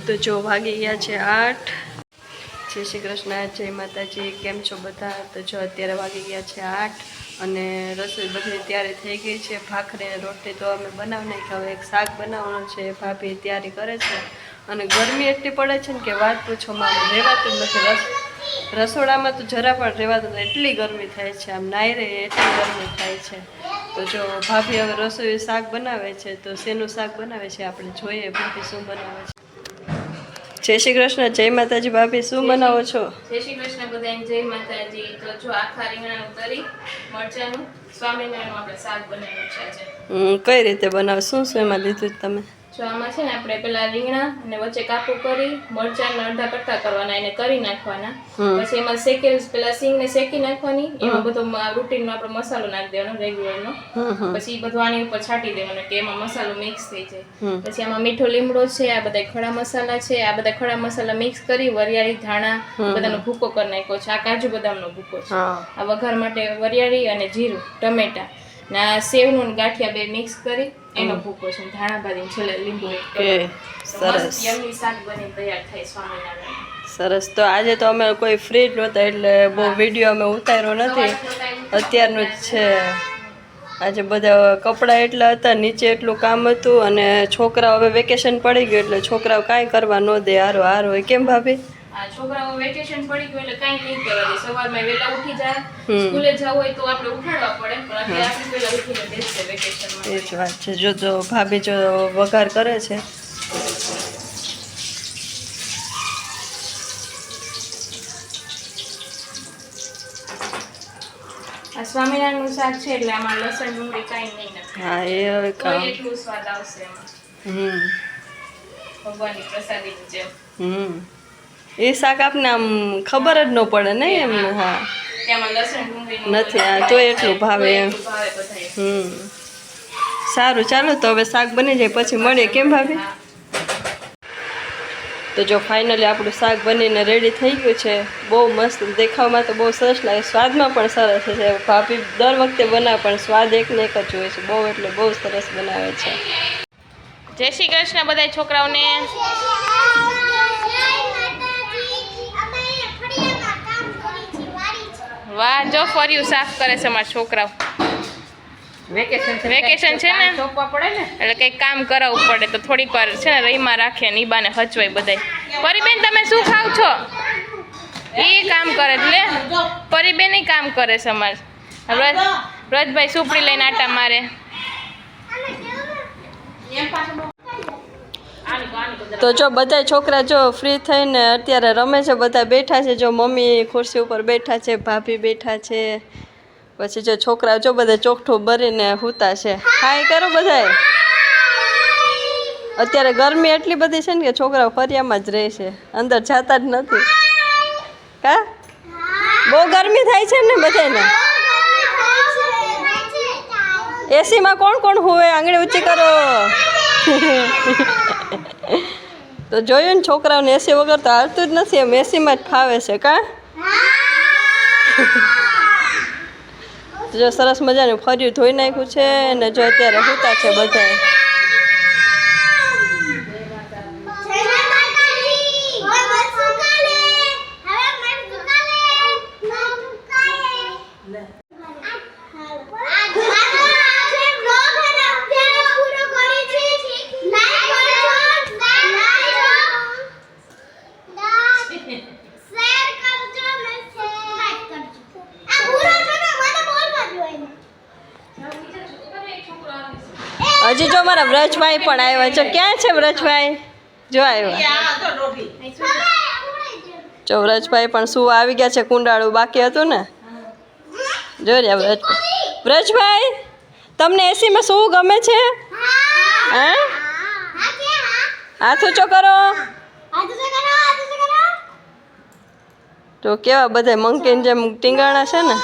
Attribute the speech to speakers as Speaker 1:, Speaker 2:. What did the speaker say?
Speaker 1: તો જો વાગી ગયા છે 8। જય શ્રી કૃષ્ણ, જય માતાજી, કેમ છો બધા? તો જો અત્યારે વાગી ગયા છે 8 અને રસોઈ બધી તૈયારી થઈ ગઈ છે। ભાખરી અને રોટલી તો અમે બનાવી નાખી, હવે એક શાક બનાવવાનું છે, ભાભી તૈયારી કરે છે। અને ગરમી એટલી પડે છે ને કે વાત પૂછોમાં, આમ રહેવાતું જ નથી। રસોડામાં તો જરા પણ રહેવાતું નથી, એટલી ગરમી થાય છે, આમ નાઈ રહે એટલી ગરમી થાય છે। તો જો ભાભી હવે રસોઈ શાક બનાવે છે, તો શેનું શાક બનાવે છે આપણે જોઈએ ભાભી શું બનાવે છે। જય શ્રી કૃષ્ણ, જય માતાજી। ભાભી શું બનાવો છો?
Speaker 2: જય શ્રી કૃષ્ણ બધાને, જય માતાજી। તો જો આખા રીંગણાનું તરી મરચાનું સ્વામિનારાયણનું આપણે શાક બનાવ્યું છે આજે।
Speaker 1: કઈ રીતે બનાવો, શું શું એમાં લીધું તમે?
Speaker 2: જો આમાં છે ને આપણે પેલા રીંગણા અને વચ્ચે કાપું કરી મરચાંને અડધા કટકા કરવાના, એને કરી નાખવાના, પછી એમાં શેકેલ પેલા સિંગને શેકી નાખવાની, એમાં બધો રૂટીનનો આપણે મસાલો નાખી દેવાનો રેગ્યુલરનો, પછી બધું આની ઉપર છાંટી દેવાનું કે એમાં મસાલો મિક્સ થઈ જાય। પછી આમાં મીઠો લીમડો છે, આ બધા ખડા મસાલા છે, આ બધા ખડા મસાલા મિક્સ કરી વરિયાળી ધાણા બધાનો ભૂકો કરી નાખ્યો છે, આ કાજુ બદામનો ભૂકો છે, આ વઘાર માટે વરિયાળી અને જીરું ટમેટા ના સેવનું ગાંઠિયા બે મિક્સ કરી એનો ભૂકો છે, ધાણા ભાજી છેલ્લે લીંબુ સરસ યમ્મી શાક બની તૈયાર થાય સ્વામિનારાયણ।
Speaker 1: સરસ। તો આજે તો અમે કોઈ ફ્રી જ નહોતા એટલે બહુ વિડીયો અમે ઉતાર્યો નથી, અત્યારનું જ છે। આજે બધા કપડાં એટલા હતા, નીચે એટલું કામ હતું, અને છોકરાઓ હવે વેકેશન પડી ગયું એટલે છોકરાઓ કાંઈ કરવા ન દે, હારો હારો હોય। કેમ ભાભી?
Speaker 2: આ છોકરાઓ વેકેશન પડી ગયું એટલે કાંઈ નહીં કરવા દે, સવારમાં વહેલા ઉઠી જાય, સ્કૂલે જવું હોય તો આપણે ઉઠાડવા પડે, પણ આપણે વહેલા ઉઠીને બેસશે વેકેશનમાં।
Speaker 1: એ જ વાત છે। જો ભાભી જો વઘાર કરે છે,
Speaker 2: આ સ્વામિનારાયણનું શાક છે એટલે આમાં લસણ ડુંગળી કાંઈ નહીં નાખે।
Speaker 1: હા એ હવે કામ
Speaker 2: એટલું સ્વાદ આવશે એમાં, ભગવાનની પ્રસાદીની જેમ।
Speaker 1: એ શાક આપને આમ ખબર જ ન પડે ને એમ, હા
Speaker 2: એમાં લસણ ડુંગળી
Speaker 1: નથી, હા તો એટલું ભાવે એમ। સારું, ચાલો તો હવે શાક બની જાય પછી મળીએ, કેમ ભાભી? તો જો ફાઇનલી આપણું શાક બનીને રેડી થઈ ગયું છે, બહુ મસ્ત દેખાવમાં તો બહુ સરસ લાગે, સ્વાદમાં પણ સરસ છે। ભાભી દર વખતે બનાવે પણ સ્વાદ એકને એક જ હોય છે, બહુ એટલે બહુ સરસ બનાવે છે।
Speaker 2: જય શ્રી કૃષ્ણ બધા છોકરાઓને। વાહ, જો ફર્યું સાફ કરે છે અમારા છોકરાઓ। વેકેશન છે ને એટલે કંઈક કામ કરાવવું પડે, તો થોડીક વાર છે ને રહીમાં રાખે ને ઈબાને હચવાય બધાય। પરીબેન તમે શું ખાવ છો? એ કામ કરે એટલે પરીબેન કામ કરે છે અમારે। વ્રજભાઈ સુપડી લઈને આટા મારે।
Speaker 1: તો જો બધા છોકરા જો ફ્રી થઈને અત્યારે રમે છે, બધા બેઠા છે, જો મમ્મી ખુરશી ઉપર બેઠા છે, ભાભી બેઠા છે, પછી જો છોકરા જો બધા ચોકઠું ભરીને સૂતા છે। હાય કરો બધાય। અત્યારે ગરમી એટલી બધી છે ને કે છોકરાઓ ફરિયામાં જ રહે છે, અંદર જતા જ નથી। કા બહુ ગરમી થાય છે ને બધાને? એસીમાં કોણ કોણ હોય? આંગળી ઊંચી કરો। તો જોયું ને, છોકરાઓને એસી વગર તો હાલતું જ નથી, એમ એસીમાં જ ફાવે છે। કા જો સરસ મજાનું ફર્યું ધોઈ નાખ્યું છે, અને જો અત્યારે સૂતા છે બધા। હજી જો મારા વ્રજભાઈ પણ આવ્યા છે। ક્યાં છે વ્રજભાઈ? જો આવ્યા, જો વ્રજભાઈ પણ શું આવી ગયા છે, કુંડાળું બાકી હતું ને, જો રહ્યા વ્રજભાઈ। વ્રજભાઈ તમને એસીમાં શું ગમે છે? હા, હાથ ઊંચો કરો। તો કેવા બધા મંકીન જેમ ટીંગાણા છે ને।